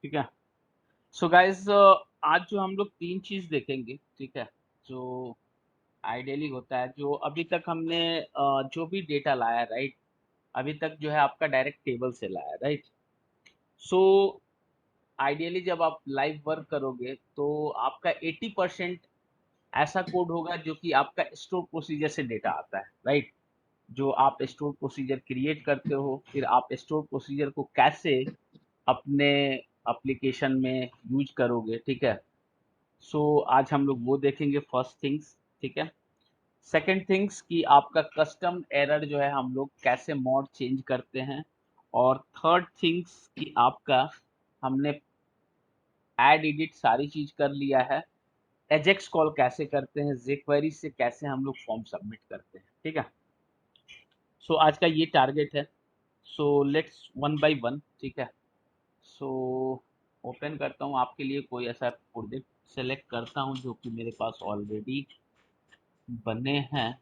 ठीक है। So guys, आज जो हम लोग तीन चीज देखेंगे, ठीक है, जो आइडियली होता है, जो अभी तक हमने जो भी डेटा लाया, राइट, अभी तक जो है आपका डायरेक्ट टेबल से लाया, राइट। सो आइडियली जब आप लाइव वर्क करोगे तो आपका 80% ऐसा कोड होगा जो कि आपका स्टोर प्रोसीजर से डेटा आता है, राइट। जो आप स्टोर प्रोसीजर क्रिएट करते हो, फिर आप स्टोर प्रोसीजर को कैसे अपने एप्लीकेशन में यूज करोगे, ठीक है। सो आज हम लोग वो देखेंगे, फर्स्ट थिंग्स, ठीक है। सेकंड थिंग्स कि आपका कस्टम एरर जो है हम लोग कैसे मॉड चेंज करते हैं। और थर्ड थिंग्स कि आपका हमने ऐड एडिट सारी चीज कर लिया है, एजेक्स कॉल कैसे करते हैं, jQuery से कैसे हम लोग फॉर्म सबमिट करते हैं, ठीक है। सो आज का ये टारगेट है। So let's one by one, ठीक है। सो ओपन करता हूँ आपके लिए कोई ऐसा प्रोजेक्ट सेलेक्ट करता हूँ जो कि मेरे पास ऑलरेडी बने हैं।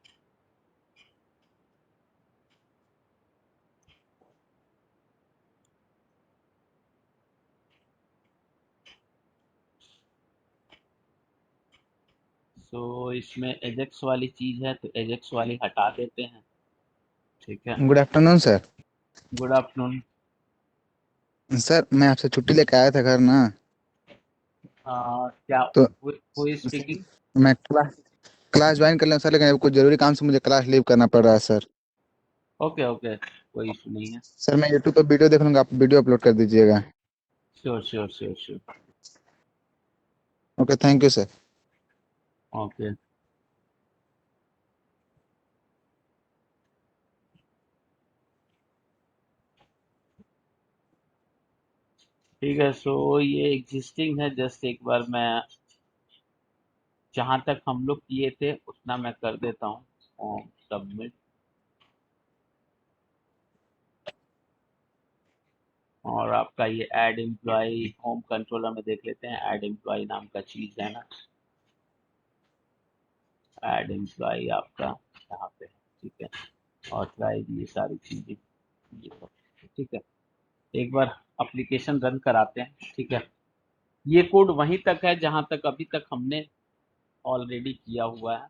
सो इसमें एजेक्स वाली चीज है तो एजेक्स वाली हटा देते हैं, ठीक है। Good afternoon sir. Good afternoon. Sir मैं आपसे छुट्टी लेके आया था घर ना, क्या तो हुई स्पीकिंग? मैं क्लास ज्वाइन कर लिया सर, लेकिन कुछ जरूरी काम से मुझे क्लास लीव करना पड़ रहा है सर। ओके ओके, कोई इशू नहीं है। सर मैं यूट्यूब पर वीडियो देख लूंगा, आप वीडियो अपलोड कर दीजिएगा। Sure sure sure sure. Okay, thank you sir. Okay, ठीक है। सो ये एग्जिस्टिंग है, जस्ट एक बार मैं जहां तक हम लोग किए थे उतना मैं कर देता हूँ सबमिट। और आपका ये ऐड एम्प्लॉय होम कंट्रोलर में देख लेते हैं, ऐड एम्प्लॉय नाम का चीज है ना, ऐड एम्प्लॉय आपका यहाँ पे है, ठीक है। ऑथराइज, ये सारी चीजें, ये सब, ठीक है। एक बार एप्लीकेशन रन कराते हैं, ठीक है। ये कोड वहीं तक है जहां तक अभी तक हमने ऑलरेडी किया हुआ है,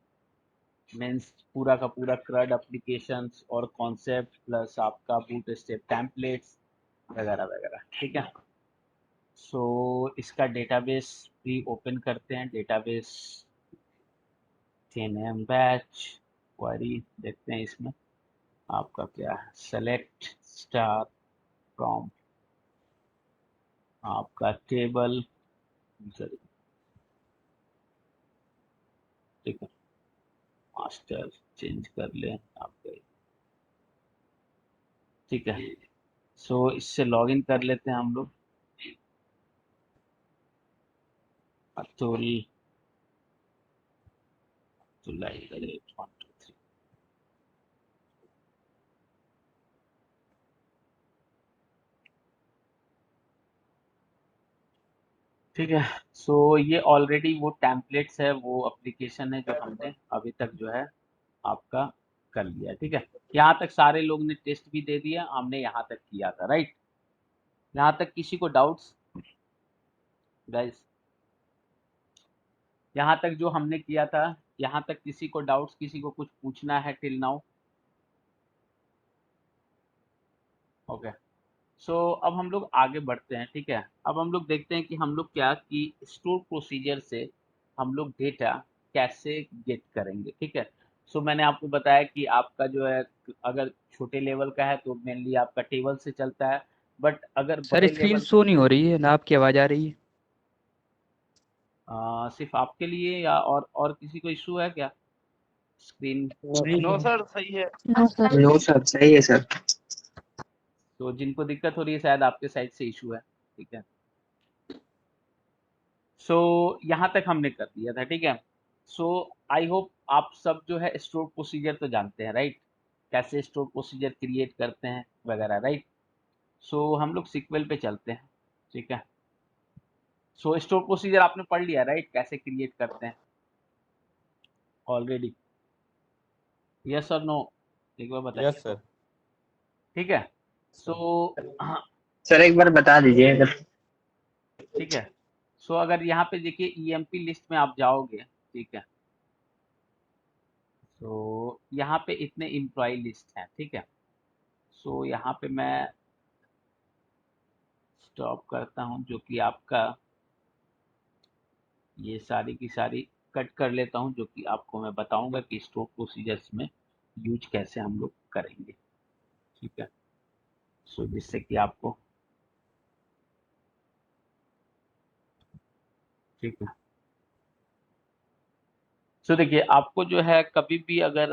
मीन्स पूरा का पूरा CRUD एप्लीकेशन और कॉन्सेप्ट प्लस आपका बूट स्टेप टेम्पलेट्स वगैरह वगैरह, ठीक है। सो इसका डेटाबेस भी ओपन करते हैं, डेटाबेस 10M बैच क्वेरी देखते हैं। इसमें आपका क्या है, सेलेक्ट स्टार फ्रॉम आपका टेबल, ठीक है। मास्टर चेंज कर लें आपके, ठीक है। सो इससे लॉगिन कर लेते हैं हम लोग, अतुल अतुल 1 2 3, ठीक है। सो ये ऑलरेडी वो टेम्पलेट्स है, वो एप्लीकेशन है जो हमने अभी तक जो है आपका कर लिया, ठीक है। यहाँ तक सारे लोग ने टेस्ट भी दे दिया, हमने यहाँ तक किया था, राइट। यहाँ तक किसी को डाउट्स गाइस? यहाँ तक जो हमने किया था, यहाँ तक किसी को डाउट्स, किसी को कुछ पूछना है टिल नाउ? ओके। सो अब हम लोग आगे बढ़ते हैं, ठीक है। अब हम लोग देखते हैं कि हम लोग क्या कि स्टोर प्रोसीजर से हम लोग डेटा कैसे गेट करेंगे, ठीक है। सो मैंने आपको बताया कि आपका जो है, अगर छोटे लेवल का है तो मेनली आपका टेबल से चलता है, बट अगर सर बड़े स्क्रीन लेवल, शो नहीं हो रही है ना, आपकी आवाज़ आ रही है। सिर्फ आपके लिए या और किसी को इशू है क्या स्क्रीन? नो सर, सही है। नो सर, सही है सर। तो जिनको दिक्कत हो रही है शायद आपके साइड से इशू है, ठीक है। सो यहाँ तक हमने कर दिया था, ठीक है। सो आई होप आप सब जो है स्टोर प्रोसीजर तो जानते हैं, राइट, कैसे स्टोर प्रोसीजर क्रिएट करते हैं वगैरह, राइट। सो हम लोग सीक्वल पे चलते हैं, ठीक है। सो स्टोर प्रोसीजर आपने पढ़ लिया, राइट, कैसे क्रिएट करते हैं ऑलरेडी? यस और नो? एक बार बताइए। Yes sir. ठीक है। सो सर एक बार बता दीजिए अगर। ठीक है। सो अगर यहाँ पे देखिए ईएमपी लिस्ट में आप जाओगे, ठीक है, तो यहाँ पे इतने एम्प्लॉय लिस्ट हैं, ठीक है। सो यहाँ पे मैं स्टॉप करता हूँ, जो कि आपका ये सारी की सारी कट कर लेता हूँ, जो कि आपको मैं बताऊंगा कि स्टोर प्रोसीजर्स में यूज कैसे हम लोग करेंगे, ठीक है। सो जिससे कि आपको, ठीक है। सो देखिए आपको जो है कभी भी अगर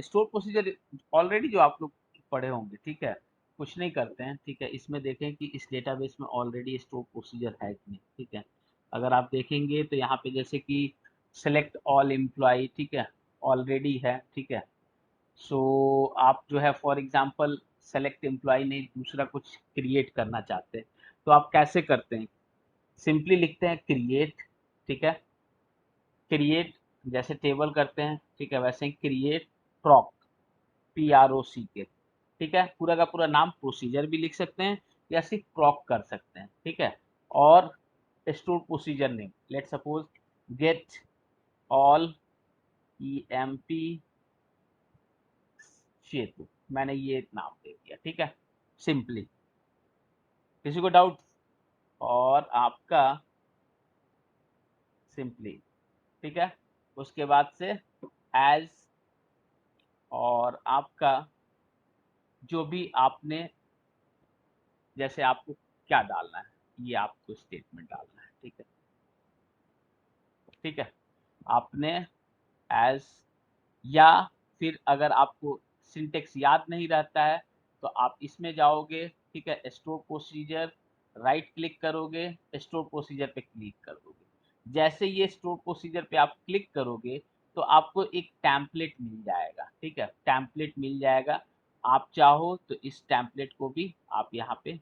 स्टोर प्रोसीजर ऑलरेडी जो आप लोग पढ़े होंगे, ठीक है, कुछ नहीं करते हैं, ठीक है। इसमें देखें कि इस डेटाबेस में ऑलरेडी स्टोर प्रोसीजर है कि नहीं, ठीक है। अगर आप देखेंगे तो यहाँ पे जैसे कि सेलेक्ट ऑल एम्प्लॉय, ठीक है, ऑलरेडी है, ठीक है। सो आप जो है फॉर एग्जांपल सेलेक्ट एम्प्लॉय नहीं, दूसरा कुछ क्रिएट करना चाहते हैं, तो आप कैसे करते हैं? सिंपली लिखते हैं क्रिएट, ठीक है, क्रिएट, जैसे टेबल करते हैं, ठीक है, वैसे ही क्रिएट प्रॉक, PROC, ठीक है। पूरा का पूरा नाम प्रोसीजर भी लिख सकते हैं या सिर्फ प्रॉक कर सकते हैं, ठीक है। और store procedure name, let suppose get all EMP सेतु, मैंने ये नाम दे दिया, ठीक है, सिंपली। किसी को डाउट? और आपका सिंपली, ठीक है, उसके बाद से एज, और आपका जो भी आपने, जैसे आपको क्या डालना है, ये आपको स्टेटमेंट डालना है, ठीक है, ठीक है। आपने एज, या फिर अगर आपको सिंटेक्स याद नहीं रहता है तो आप इसमें जाओगे, ठीक है, स्टोर प्रोसीजर, राइट क्लिक करोगे, स्टोर प्रोसीजर पे क्लिक करोगे। जैसे ये स्टोर प्रोसीजर पे आप क्लिक करोगे तो आपको एक टैम्पलेट मिल जाएगा, ठीक है, टैम्पलेट मिल जाएगा। आप चाहो तो इस टैम्पलेट को भी आप यहाँ पे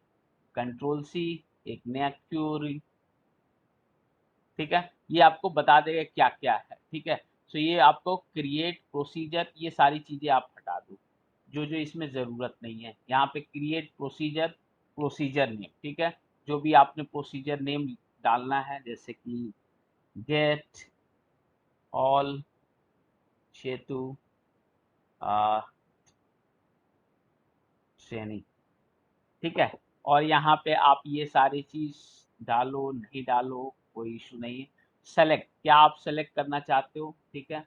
Ctrl+C, एक नया क्यूरी, ठीक है, ये आपको बता देगा क्या क्या है, ठीक है। सो ये आपको क्रिएट प्रोसीजर, ये सारी चीजें आप हटा दो जो जो इसमें जरूरत नहीं है। यहाँ पे क्रिएट प्रोसीजर, प्रोसीजर नेम, ठीक है, जो भी आपने प्रोसीजर नेम डालना है, जैसे कि गेट ऑल सेतु ट्रेनिंग, ठीक है। और यहाँ पे आप ये सारी चीज डालो नहीं डालो, कोई इशू नहीं है। सेलेक्ट, क्या आप सेलेक्ट करना चाहते हो, ठीक है।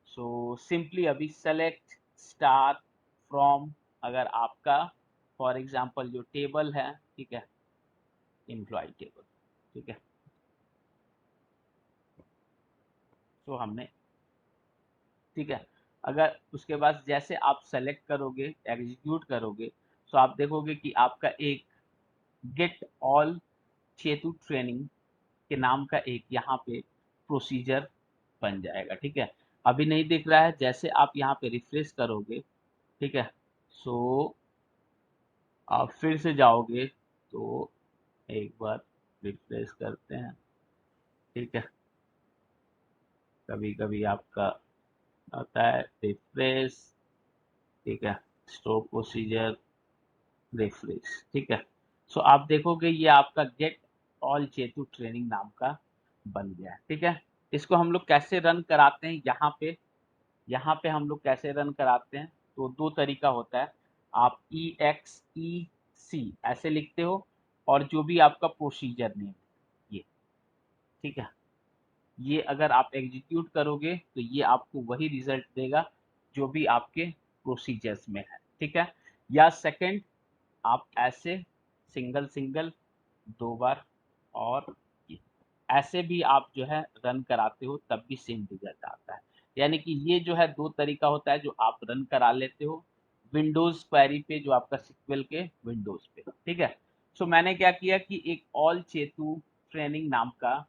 सो सिंपली अभी सेलेक्ट स्टार फ्रॉम, अगर आपका फॉर एग्जांपल जो टेबल है, ठीक है, एम्प्लॉय टेबल, ठीक है। तो हमने, ठीक है, अगर उसके बाद जैसे आप सेलेक्ट करोगे, एग्जीक्यूट करोगे, तो आप देखोगे कि आपका एक गेट ऑल सेतु ट्रेनिंग के नाम का एक यहाँ पे प्रोसीजर बन जाएगा, ठीक है। अभी नहीं दिख रहा है, जैसे आप यहाँ पे रिफ्रेश करोगे, ठीक है, सो आप फिर से जाओगे, तो एक बार रिफ्रेश करते हैं, ठीक है। कभी कभी आपका आता है रिफ्रेश, ठीक है, स्टोर प्रोसीजर, रिफ्रेश, ठीक है। सो आप देखोगे ये आपका गेट ऑल चेतु ट्रेनिंग नाम का बन गया है, ठीक है। इसको हम लोग कैसे रन कराते हैं, यहाँ पे हम लोग कैसे रन कराते हैं, तो दो तरीका होता है। आप EXEC ऐसे लिखते हो, और जो भी आपका प्रोसीजर नेम ये, ठीक है, ये अगर आप एग्जीक्यूट करोगे तो ये आपको वही रिजल्ट देगा जो भी आपके प्रोसीजर्स में है, ठीक है। या सेकंड, आप ऐसे सिंगल सिंगल दो बार, और ये ऐसे भी आप जो है रन कराते हो तब भी सेम रिजल्ट आता है। यानी कि ये जो है दो तरीका होता है जो आप रन करा लेते हो विंडोज क्वेरी पे, जो आपका सिक्वल के विंडोज पे, ठीक है। सो मैंने क्या किया कि एक ऑल चेतु ट्रेनिंग नाम का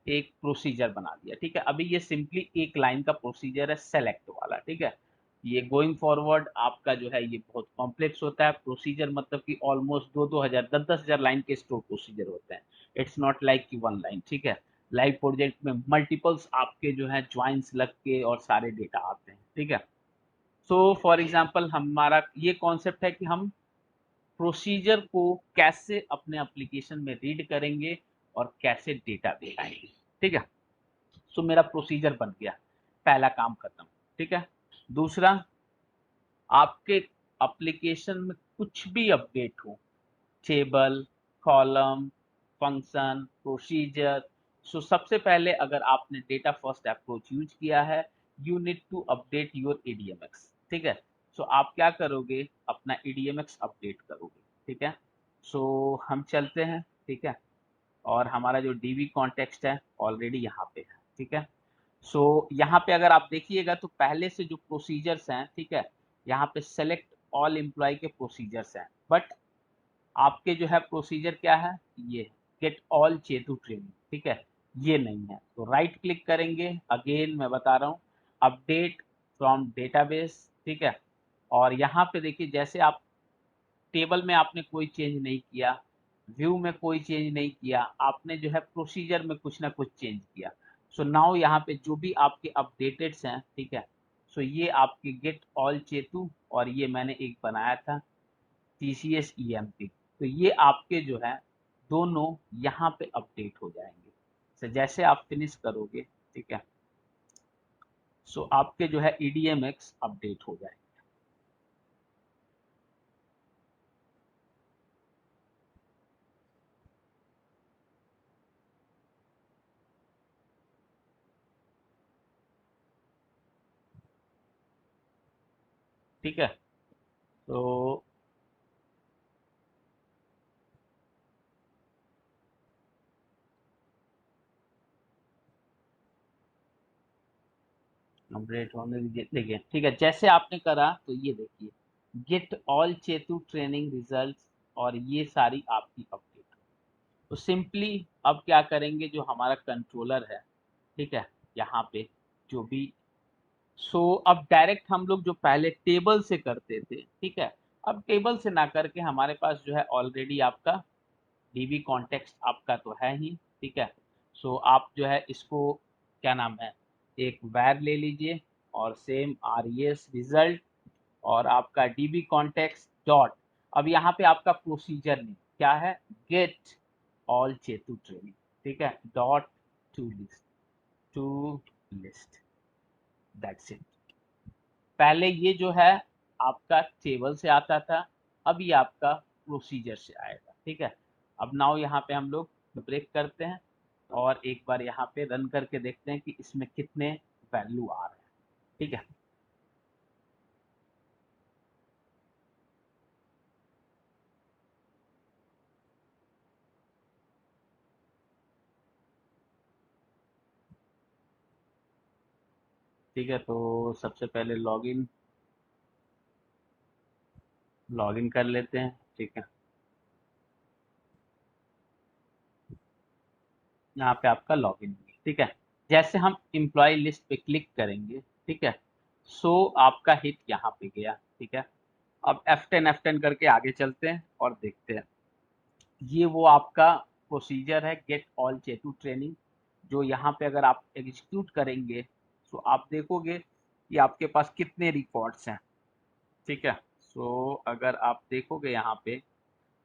एक प्रोसीजर बना दिया, ठीक है। अभी ये सिंपली एक लाइन का प्रोसीजर है सेलेक्ट वाला, ठीक है। ये गोइंग फॉरवर्ड आपका जो है ये बहुत कॉम्प्लेक्स होता है प्रोसीजर, मतलब कि ऑलमोस्ट 2-2 हजार 10-10 हजार लाइन के स्टोर प्रोसीजर होते हैं। इट्स नॉट लाइक कि वन लाइन, ठीक है। लाइव प्रोजेक्ट में मल्टीपल्स आपके जो है ज्वाइंस लग के और सारे डेटा आते हैं, ठीक है। सो फॉर एग्जांपल हमारा ये कॉन्सेप्ट है कि हम प्रोसीजर को कैसे अपने एप्लीकेशन में रीड करेंगे और कैसे डेटा बेस आएंगे। ठीक है, सो मेरा प्रोसीजर बन गया, पहला काम खत्म। ठीक है, दूसरा, आपके एप्लीकेशन में कुछ भी अपडेट हो, टेबल, कॉलम, फंक्शन, प्रोसीजर, सो सबसे पहले अगर आपने डेटा फर्स्ट अप्रोच यूज किया है, you need to update your EDMX। ठीक है, सो आप क्या करोगे, अपना EDMX अपडेट करोगे। ठीक है, सो हम चलते हैं। ठीक है, और हमारा जो DB कॉन्टेक्स्ट है ऑलरेडी यहाँ पे है। ठीक है, सो यहाँ पे अगर आप देखिएगा तो पहले से जो प्रोसीजर्स हैं, ठीक है, यहाँ पे सेलेक्ट ऑल एम्प्लॉय के प्रोसीजर्स हैं, बट आपके जो है प्रोसीजर क्या है, ये गेट ऑल चेतु ट्रेनिंग। ठीक है, ये नहीं है, तो राइट क्लिक करेंगे, अगेन मैं बता रहा हूँ, अपडेट फ्रॉम डेटाबेस। ठीक है, और यहाँ पे देखिए, जैसे आप टेबल में आपने कोई चेंज नहीं किया, व्यू में कोई चेंज नहीं किया, आपने जो है प्रोसीजर में कुछ ना कुछ चेंज किया। सो नाउ यहाँ पे जो भी आपके अपडेटेड्स हैं, ठीक है, सो ये आपके गेट ऑल चेतु, और ये मैंने एक बनाया था TCS EMP, तो ये आपके जो है दोनों यहाँ पे अपडेट हो जाएंगे। तो जैसे आप फिनिश करोगे, ठीक है, सो आपके जो है EDMX अपडेट हो जाएंगे। ठीक है, तो अपडेट होने दीजिए। देखिए, ठीक है, जैसे आपने करा तो ये देखिए, get all Chetu training results, और ये सारी आपकी अपडेट। तो सिंपली अब क्या करेंगे, जो हमारा कंट्रोलर है, ठीक है, यहाँ पे जो भी, अब डायरेक्ट हम लोग जो पहले टेबल से करते थे, ठीक है, अब टेबल से ना करके हमारे पास जो है ऑलरेडी आपका DB कॉन्टेक्स्ट आपका तो है ही। ठीक है, आप जो है इसको क्या नाम है, एक वैर ले लीजिए, और सेम RES रिजल्ट, और आपका DB कॉन्टेक्स्ट डॉट, अब यहाँ पे आपका प्रोसीजर नहीं क्या है, गेट ऑल चेतु ट्रेनिंग। ठीक है, dot to list, that's it. पहले ये जो है आपका टेबल से आता था, अब ये आपका प्रोसीजर से आएगा। ठीक है, अब नाउ यहाँ पे हम लोग ब्रेक करते हैं, और एक बार यहाँ पे रन करके देखते हैं कि इसमें कितने वैल्यू आ रहे हैं। ठीक है, ठीक है, तो सबसे पहले लॉगिन कर लेते हैं। ठीक है, यहाँ पे आपका लॉगिन। ठीक है, जैसे हम एम्प्लॉय लिस्ट पे क्लिक करेंगे, ठीक है, आपका हिट यहाँ पे गया। ठीक है, अब F10 करके आगे चलते हैं और देखते हैं। ये वो आपका प्रोसीजर है, गेट ऑल चेतु ट्रेनिंग, जो यहाँ पे अगर आप एग्जीक्यूट करेंगे तो आप देखोगे कि आपके पास कितने रिकॉर्ड्स हैं। ठीक है, अगर आप देखोगे यहाँ पे,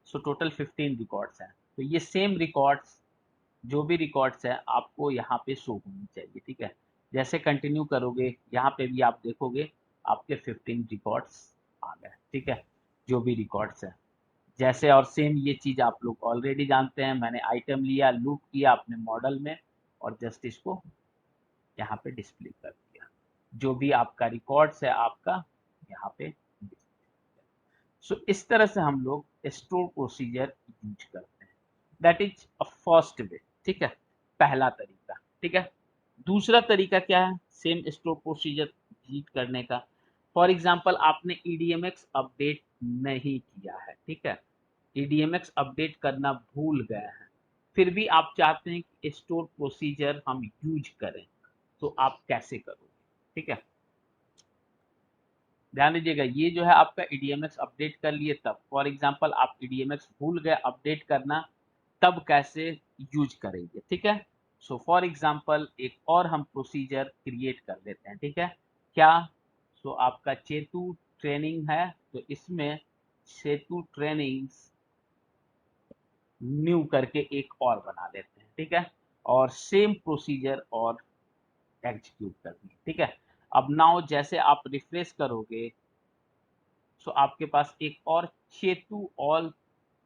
टोटल 15 रिकॉर्ड्स हैं, तो ये सेम रिकॉर्ड्स, जो भी रिकॉर्ड्स है आपको यहाँ पे शो होनी चाहिए। ठीक है, जैसे कंटिन्यू करोगे यहाँ पे भी आप देखोगे आपके 15 रिकॉर्ड्स आ गए। ठीक है, जो भी रिकॉर्ड्स है, जैसे, और सेम ये चीज आप लोग ऑलरेडी जानते हैं, मैंने आइटम लिया, लूप किया अपने मॉडल में, और जस्ट इसको यहाँ पे डिस्प्ले कर दिया, जो भी आपका रिकॉर्ड्स है आपका यहाँ पे। इस तरह से हम लोग स्टोर प्रोसीजर यूज करते हैं, that is a first way. ठीक है, पहला तरीका। ठीक है, दूसरा तरीका क्या है सेम स्टोर प्रोसीजर यूज करने का। फॉर एग्जांपल आपने EDMX अपडेट नहीं किया है, ठीक है, EDMX अपडेट करना भूल गए हैं, फिर भी आप चाहते हैं कि स्टोर प्रोसीजर हम यूज करें, तो आप कैसे करोगे। ठीक है, ध्यान दीजिएगा, ये जो है आपका EDMX अपडेट कर लिए तब, फॉर एग्जांपल आप EDMX भूल गए अपडेट करना, तब कैसे यूज करेंगे। ठीक है, फॉर एग्जांपल एक और हम प्रोसीजर क्रिएट कर लेते हैं। ठीक है, क्या, आपका चेतु ट्रेनिंग है, तो इसमें चेतु ट्रेनिंग्स न्यू करके एक और बना देते हैं। ठीक है, और सेम प्रोसीजर और एग्जीक्यूट कर दी, ठीक है। अब नाउ जैसे आप रिफ्रेश करोगे तो आपके पास एक और चेतु ऑल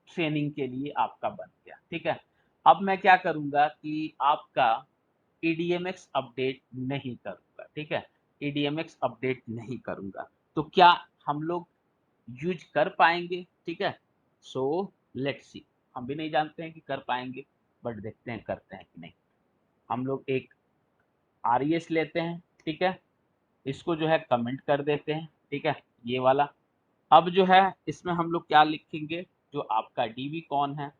ट्रेनिंग के लिए आपका बन गया, ठीक है। अब मैं क्या करूंगा कि आपका EDMX अपडेट नहीं करूंगा, ठीक है, EDMX अपडेट नहीं करूंगा, तो क्या हम लोग यूज कर पाएंगे, ठीक है। सो लेट्स सी, हम भी नहीं जानते हैं कि कर पाएंगे, बट देखते हैं करते हैं कि नहीं। हम लोग एक RES लेते हैं, ठीक है, इसको जो है कमेंट कर देते हैं, ठीक है, ये वाला। अब जो है इसमें हम लोग क्या लिखेंगे, जो आपका DB कौन है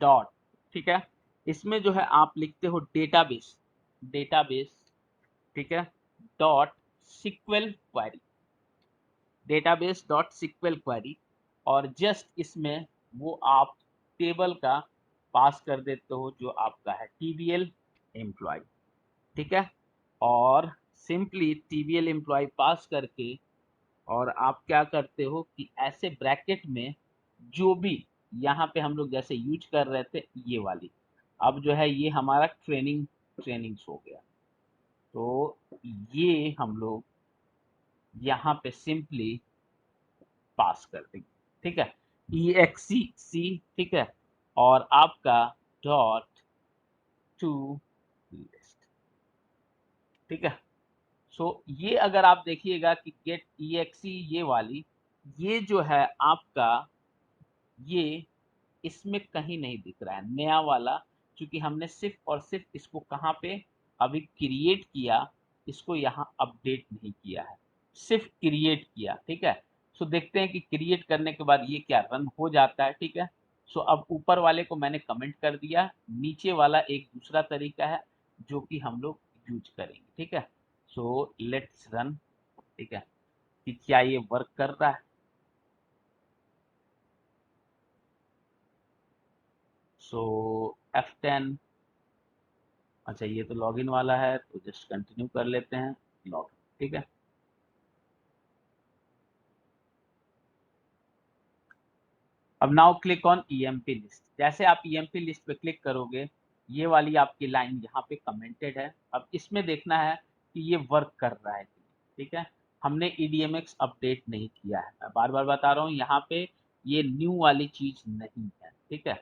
डॉट, ठीक है, इसमें जो है आप लिखते हो डेटाबेस, डेटाबेस, ठीक है, dot SQL query, database dot SQL query, और जस्ट इसमें वो आप टेबल का पास कर देते हो जो आपका है TBL एम्प्लॉय, ठीक है, और सिंपली TBL एम्प्लॉय पास करके और आप क्या करते हो कि ऐसे ब्रैकेट में जो भी यहाँ पे हम लोग जैसे यूज कर रहे थे ये वाली, अब जो है ये हमारा ट्रेनिंग्स हो गया, तो ये हम लोग यहाँ पे सिंपली पास कर देंगे, ठीक है, EXC, ठीक है, और आपका डॉट टू लिस्ट, ठीक है। सो ये अगर आप देखिएगा कि गेट EXE ये वाली, ये जो है आपका, ये इसमें कहीं नहीं दिख रहा है नया वाला, क्योंकि हमने सिर्फ और सिर्फ इसको कहाँ पे अभी क्रिएट किया, इसको यहाँ अपडेट नहीं किया है, सिर्फ क्रिएट किया, ठीक है। सो देखते हैं कि क्रिएट करने के बाद ये क्या रन हो जाता है, ठीक है। सो अब ऊपर वाले को मैंने कमेंट कर दिया, नीचे वाला एक दूसरा तरीका है जो कि हम लोग यूज करेंगे, ठीक है। सो लेट्स रन, ठीक है, कि क्या ये वर्क कर रहा है। सो F10, अच्छा ये तो लॉगिन वाला है, तो जस्ट कंटिन्यू कर लेते हैं लॉगिन, ठीक है। अब now click on EMP list, जैसे आप EMP लिस्ट पे क्लिक करोगे ये वाली आपकी लाइन यहाँ पे कमेंटेड है। अब इसमें देखना है कि ये वर्क कर रहा है, ठीक है। हमने EDMX अपडेट नहीं किया है, मैं बार बार बता रहा हूँ, यहाँ पे ये न्यू वाली चीज नहीं है, ठीक है।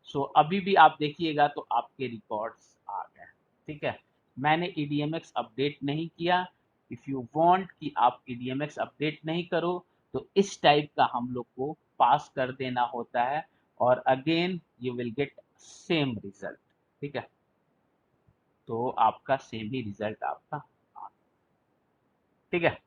सो अभी भी आप देखिएगा तो आपके रिकॉर्ड्स आ गए, ठीक है। मैंने EDMX अपडेट नहीं किया। इफ यू वांट कि आप EDMX अपडेट नहीं करो तो इस टाइप का हम लोग को पास कर देना होता है, और again you will get same result, ठीक है। तो आपका सेम ही रिजल्ट आपका आ, ठीक है।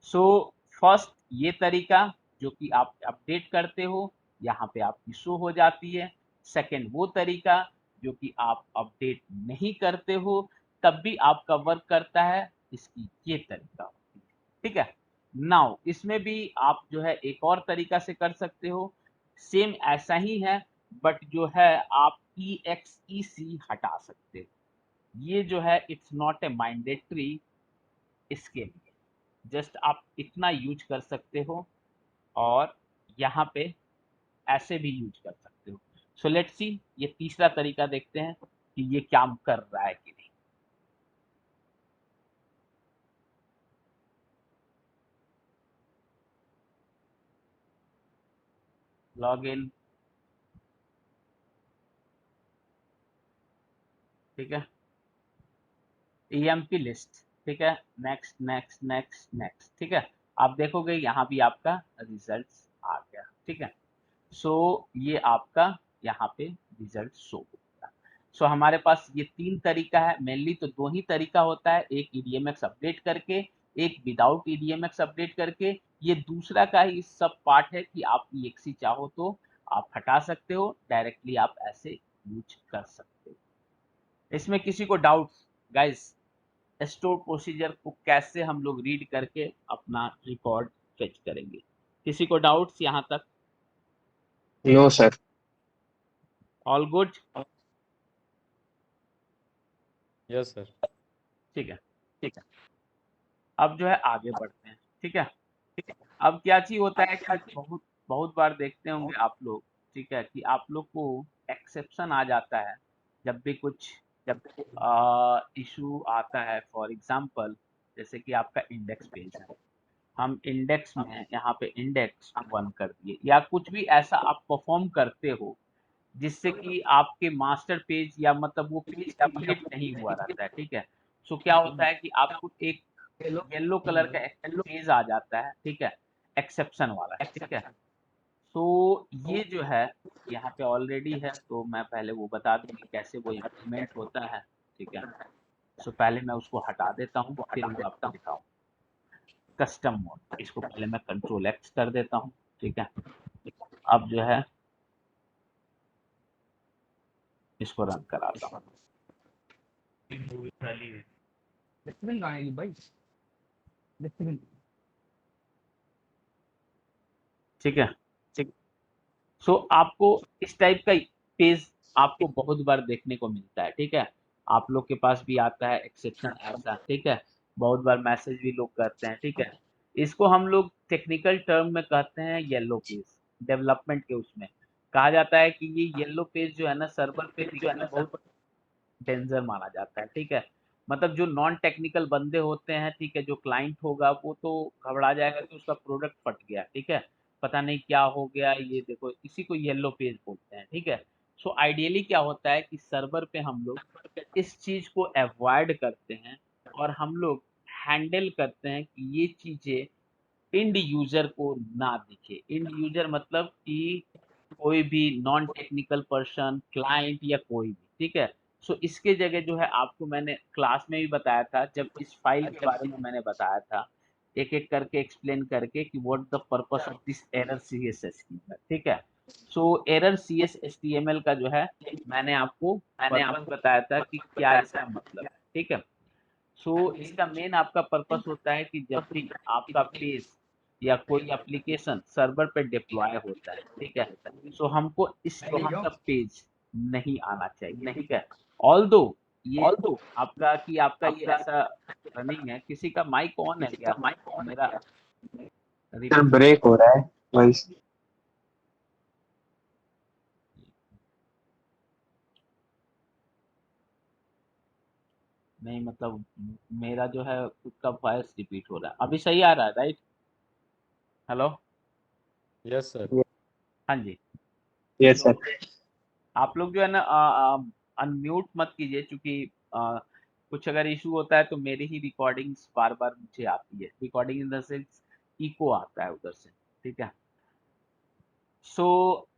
सो फर्स्ट ये तरीका जो कि आप अपडेट करते हो यहाँ पे आपकी शो हो जाती है। सेकंड वो तरीका जो कि आप अपडेट नहीं करते हो तब भी आपका वर्क करता है, इसकी ये तरीका होती है, ठीक है। नाउ इसमें भी आप जो है एक और तरीका से कर सकते हो, सेम ऐसा ही है, बट जो है आप EXEC हटा सकते हो, ये जो है इट्स नॉट ए मैंडेटरी इसके लिए, जस्ट आप इतना यूज कर सकते हो और यहाँ पे ऐसे भी यूज कर सकते हो। सो लेट्स सी, ये तीसरा तरीका देखते हैं कि ये काम कर रहा है कि नहीं। लॉग इन, ठीक है, EMP लिस्ट, ठीक है, नेक्स्ट नेक्स्ट नेक्स्ट नेक्स्ट, ठीक है। आप देखोगे यहाँ भी आपका रिजल्ट आ गया, ठीक है। सो ये आपका यहाँ पे रिजल्ट शो होगा। सो हमारे पास ये तीन तरीका है, मेनली तो दो ही तरीका होता है, एक EDMX अपडेट करके, एक विदाउट EDMX अपडेट करके। ये दूसरा का ही सब पार्ट है कि आप EXE चाहो तो आप हटा सकते हो, डायरेक्टली आप ऐसे यूज कर सकते हो। इसमें किसी को डाउट्स गाइस, स्टोर प्रोसीजर को कैसे हम लोग रीड करके अपना रिकॉर्ड फेच करेंगे, किसी को डाउट्स यहाँ तक? No sir. All good, yes sir. ठीक है, ठीक है। अब जो है आगे बढ़ते हैं, ठीक है, ठीक है। अब क्या चीज होता है कि बहुत बहुत बार देखते होंगे आप लोग, ठीक है, कि आप लोग को एक्सेप्शन आ जाता है, जब भी इशू आता है, फॉर एग्जांपल जैसे कि आपका इंडेक्स पेज है, हम इंडेक्स में यहाँ पे इंडेक्स 1 कर दिए, या कुछ भी ऐसा आप परफॉर्म करते हो जिससे कि आपके मास्टर पेज या मतलब वो पेज क्रिएट नहीं हुआ रहता है, ठीक है। सो क्या होता है कि आपको एक येलो कलर का पेज आ जाता है, ठीक है, एक्सेप्शन वाला, ठीक है। सो ये जो है यहाँ पे ऑलरेडी है, तो मैं पहले वो बता दूं कि कैसे वो इम्प्लीमेंट होता है, ठीक है। सो पहले मैं उसको हटा देता हूँ, फिर वो आपको दिखाऊं। कस्टम मोड, इसको पहले मैं कंट्रोल एक्स कर देता हूँ, ठीक है। अब जो है इसको रन कराता हूँ। ठीक है। सो आपको इस टाइप का पेज आपको बहुत बार देखने को मिलता है, ठीक है। आप लोग के पास भी आता है एक्सेप्शन ऐसा, ठीक है। बहुत बार मैसेज भी लोग करते हैं, ठीक है। इसको हम लोग टेक्निकल टर्म में कहते हैं येलो पेज। डेवलपमेंट के उसमें कहा जाता है कि ये येलो पेज जो है ना, सर्वर पे दिखना बहुत डेंजर माना जाता है, ठीक है। मतलब जो नॉन टेक्निकल बंदे होते हैं, ठीक है, जो क्लाइंट होगा वो तो घबरा जाएगा कि उसका प्रोडक्ट फट गया, ठीक है, पता नहीं क्या हो गया, ये देखो, इसी को येलो पेज बोलते हैं, ठीक है। सो आइडियली क्या होता है कि सर्वर पे हम लोग इस चीज को अवॉइड करते हैं, और हम लोग हैंडल करते हैं कि ये चीजें इंड यूजर को ना दिखे। इंड यूजर मतलब कि कोई भी नॉन टेक्निकल पर्सन, क्लाइंट या कोई भी, ठीक है। सो इसके जगह जो है आपको मैंने क्लास में भी बताया था, जब इस फाइल के बारे में मैंने बताया था, एक एक करके एक्सप्लेन करके कि what the purpose of this error CSS, ठीक है। सो एरर CSS का जो है मैंने आपको पर्पस बताया था कि क्या इसका मतलब है, ठीक है। सो इसका मेन आपका पर्पस होता है कि जब भी आपका पेज या कोई एप्लीकेशन सर्वर पे डिप्लॉय होता है, ठीक है, सो हमको इस टाइप का पेज नहीं आना चाहिए, ठीक है। ऑल्दो ये आपका ये ऐसा रनिंग है, किसी का माइक ऑन है क्या? मेरा सर रिपीट ब्रेक हो रहा है वॉइस। नहीं, मतलब मेरा जो है खुद का वॉइस रिपीट हो रहा है। अभी सही आ रहा है, राइट? हेलो? Yes, sir. हाँ जी। यस तो सर। आप लोग जो है ना अनम्यूट मत कीजिए, क्योंकि कुछ अगर इशू होता है तो मेरी ही रिकॉर्डिंग्स बार बार मुझे आती है, recording in the sense echo आता है उधर से, ठीक है। सो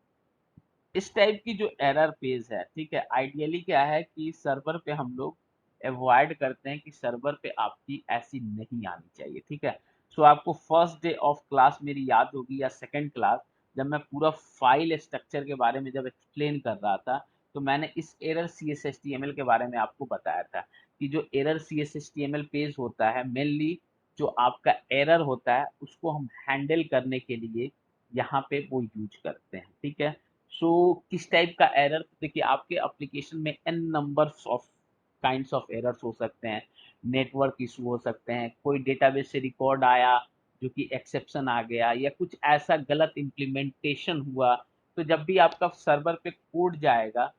इस टाइप की जो एरर पेज है, ठीक है, आइडियली क्या है कि सर्वर पे हम लोग अवॉइड करते हैं कि सर्वर पे आपकी ऐसी नहीं आनी चाहिए, ठीक है। सो आपको फर्स्ट डे ऑफ क्लास मेरी याद होगी, या सेकंड क्लास, जब मैं पूरा फाइल स्ट्रक्चर के बारे में जब एक्सप्लेन कर रहा था, तो मैंने इस एरर CSHTML के बारे में आपको बताया था कि जो एरर CSHTML पेज होता है, मेनली जो आपका एरर होता है उसको हम हैंडल करने के लिए यहाँ पे वो यूज करते हैं, ठीक है। सो किस टाइप का एरर? देखिए, आपके एप्लीकेशन में n numbers of kinds of errors हो सकते हैं, नेटवर्क इशू हो सकते हैं, कोई डेटाबेस से रिकॉर्ड आया जो कि एक्सेप्शन आ गया, या कुछ ऐसा गलत इम्प्लीमेंटेशन हुआ। तो जब भी आपका सर्वर पे कोड जाएगा